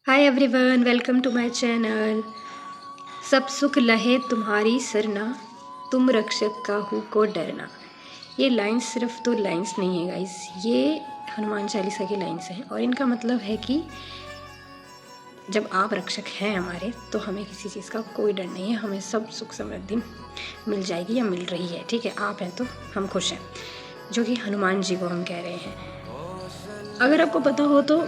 Hi everyone, welcome to my channel. सब सुख लहे तुम्हारी सरना, तुम रक्षक का हूँ को डरना। ये लाइंस सिर्फ तो लाइंस नहीं है गाइस, ये हनुमान चालीसा की लाइंस हैं और इनका मतलब है कि जब आप रक्षक हैं हमारे तो हमें किसी चीज़ का कोई डर नहीं है, हमें सब सुख समृद्धि मिल जाएगी या मिल रही है। ठीक है, आप हैं तो हम खुश हैं, जो कि हनुमान जी को हम कह रहे हैं। अगर आपको पता हो तो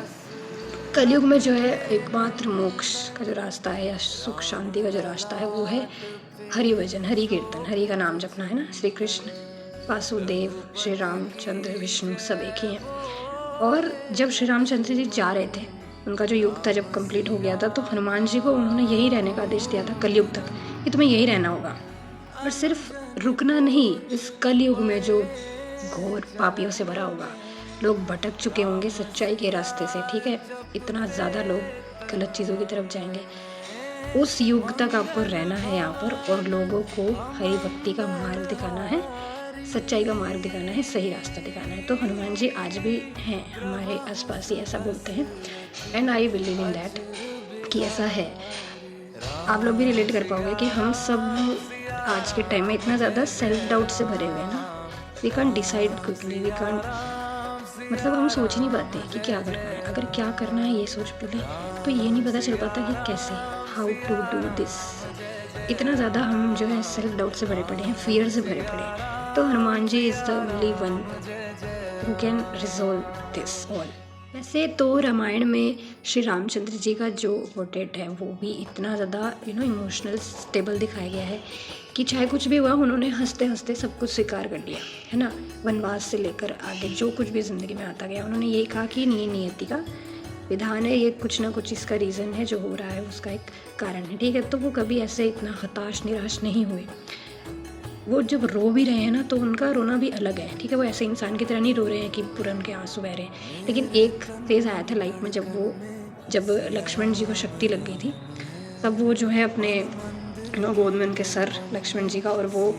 कलयुग में जो है एकमात्र मोक्ष का जो रास्ता है या सुख शांति का जो रास्ता है वो है हरि भजन, हरि कीर्तन, हरि का नाम जपना है ना। श्री कृष्ण, वासुदेव, श्री रामचंद्र, विष्णु सब एक ही हैं। और जब श्री रामचंद्र जी जा रहे थे, उनका जो युग था जब कंप्लीट हो गया था, तो हनुमान जी को उन्होंने यहीं रहने का आदेश दिया था कलयुग तक कि तुम्हें यहीं रहना होगा। और सिर्फ रुकना नहीं, इस कलयुग में जो घोर पापियों से भरा होगा, लोग भटक चुके होंगे सच्चाई के रास्ते से। ठीक है, इतना ज़्यादा लोग गलत चीज़ों की तरफ जाएंगे। उस युग तक आपको रहना है यहाँ पर और लोगों को हरि भक्ति का मार्ग दिखाना है, सच्चाई का मार्ग दिखाना है, सही रास्ता दिखाना है। तो हनुमान जी आज भी हैं हमारे आसपास ही, ऐसा बोलते हैं। And I believe in that कि ऐसा है। आप लोग भी रिलेट कर पाओगे कि हम सब आज के टाइम में इतना ज़्यादा सेल्फ डाउट से भरे हुए हैं ना, we can't decide quickly, we can't, मतलब हम सोच ही नहीं पाते कि क्या करना है। अगर क्या करना है ये सोच लें तो ये नहीं पता चल पाता कि कैसे, हाउ टू डू दिस। इतना ज़्यादा हम जो है सेल्फ डाउट से भरे पड़े हैं, फियर से भरे पड़े हैं। तो Hanuman ji is the only one who can resolve this all. वैसे तो रामायण में श्री रामचंद्र जी का जो पोर्ट्रेट है वो भी इतना ज़्यादा इमोशनल स्टेबल दिखाया गया है कि चाहे कुछ भी हुआ उन्होंने हंसते हंसते सब कुछ स्वीकार कर लिया है ना। वनवास से लेकर आगे जो कुछ भी ज़िंदगी में आता गया, उन्होंने ये कहा कि ये नियति का विधान है, ये कुछ ना कुछ इसका रीज़न है, जो हो रहा है उसका एक कारण है। ठीक है, तो वो कभी ऐसे इतना हताश निराश नहीं हुए। वो जब रो भी रहे हैं ना तो उनका रोना भी अलग है। ठीक है, वो ऐसे इंसान की तरह नहीं रो रहे हैं कि पूरा उनके आंसू बह रहे हैं। लेकिन एक फेज़ आया था लाइफ में जब लक्ष्मण जी को शक्ति लग गई थी, तब वो जो है अपने गोद में उनके सर लक्ष्मण जी का, और वो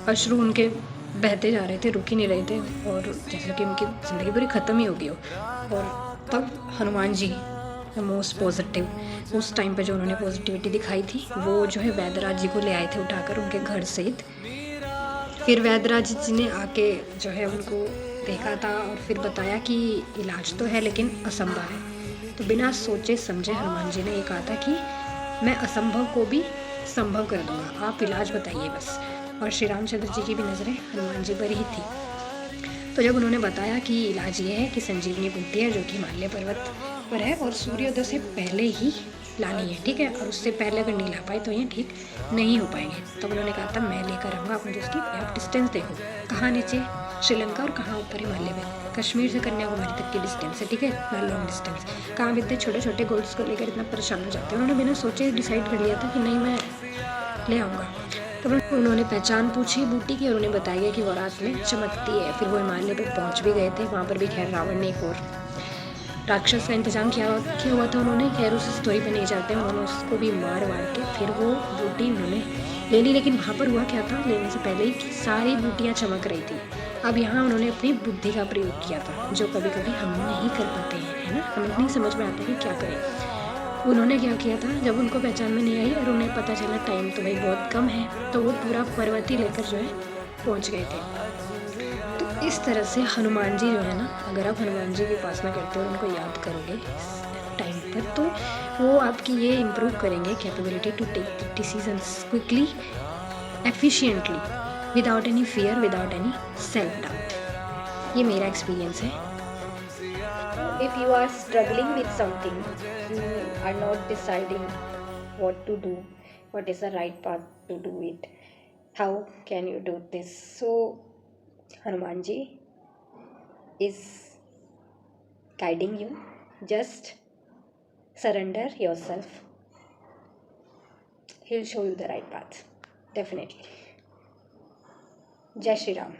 अश्रु उनके बहते जा रहे थे, रुक ही नहीं रहे थे, और जैसे कि उनकी ज़िंदगी पूरी ख़त्म ही हो गई हो। और तब Hanuman ji the most positive, उस टाइम पे जो उन्होंने पॉजिटिविटी दिखाई थी, वो जो है वैदराज जी को ले आए थे उठाकर उनके घर सहित। फिर वैदराज जी ने आके जो है उनको देखा था और फिर बताया कि इलाज तो है लेकिन असंभव है। तो बिना सोचे समझे हनुमान जी ने ये कहा था कि मैं असंभव को भी संभव कर दूंगा, आप इलाज बताइए बस। और श्री रामचंद्र जी की भी नज़रें हनुमान जी पर ही थी। तो जब उन्होंने बताया कि इलाज ये है कि संजीवनी बूटी है जो कि हिमालय पर्वत पर है और सूर्योदय से पहले ही लानी है। ठीक है, और उससे पहले अगर नहीं ला पाए तो ये ठीक नहीं हो पाएंगे। तब उन्होंने कहा था मैं लेकर आऊँगा, आप मुझे उसकी आप डिस्टेंस देखो, कहाँ नीचे श्रीलंका और कहाँ ऊपर हिमालय में, कश्मीर से कन्याकुमारी तक की डिस्टेंस है। ठीक है, ना लॉन्ग डिस्टेंस। कहाँ भी इतने छोटे छोटे गोल्स को लेकर इतना परेशान हो जाते हैं। उन्होंने बिना सोचे डिसाइड कर लिया था कि नहीं, मैं ले आऊँगा। तब उन्होंने पहचान पूछी बूटी की और उन्हें बताया गया कि वो रात में चमकती है। फिर वो हिमालय पर पहुँच भी गए थे। वहाँ पर भी खैर रावण ने एक और राक्षस का इंतजाम किया हुआ था उन्होंने, खैर उस स्टोरी पे नहीं जाते हैं। उन्होंने उसको भी मार के फिर वो बूटी उन्होंने ले ली। लेकिन वहाँ पर हुआ क्या था लेने से पहले ही कि सारी बूटियाँ चमक रही थी। अब यहाँ उन्होंने अपनी बुद्धि का प्रयोग किया था, जो कभी कभी हम नहीं कर पाते हैं, है ना। हमें नहीं समझ में आता कि क्या करें। उन्होंने क्या किया था, जब उनको पहचान में नहीं आई और उन्हें पता चला टाइम तो भाई बहुत कम है, तो वो पूरा पर्वत ही लेकर जो है पहुँच गए थे। तो इस तरह से हनुमान जी जो है ना, अगर आप हनुमान जी की उपासना करते हो और उनको याद करोगे टाइम पर, तो वो आपकी ये इम्प्रूव करेंगे capability to take decisions quickly, efficiently, without any fear, without any self doubt. ये मेरा एक्सपीरियंस है। If you are struggling with something, you are not deciding what to do, what is the right path to do it, how can you do this? So Hanuman ji is guiding you. Just surrender yourself, he'll show you the right path, definitely. Jai Shri Ram.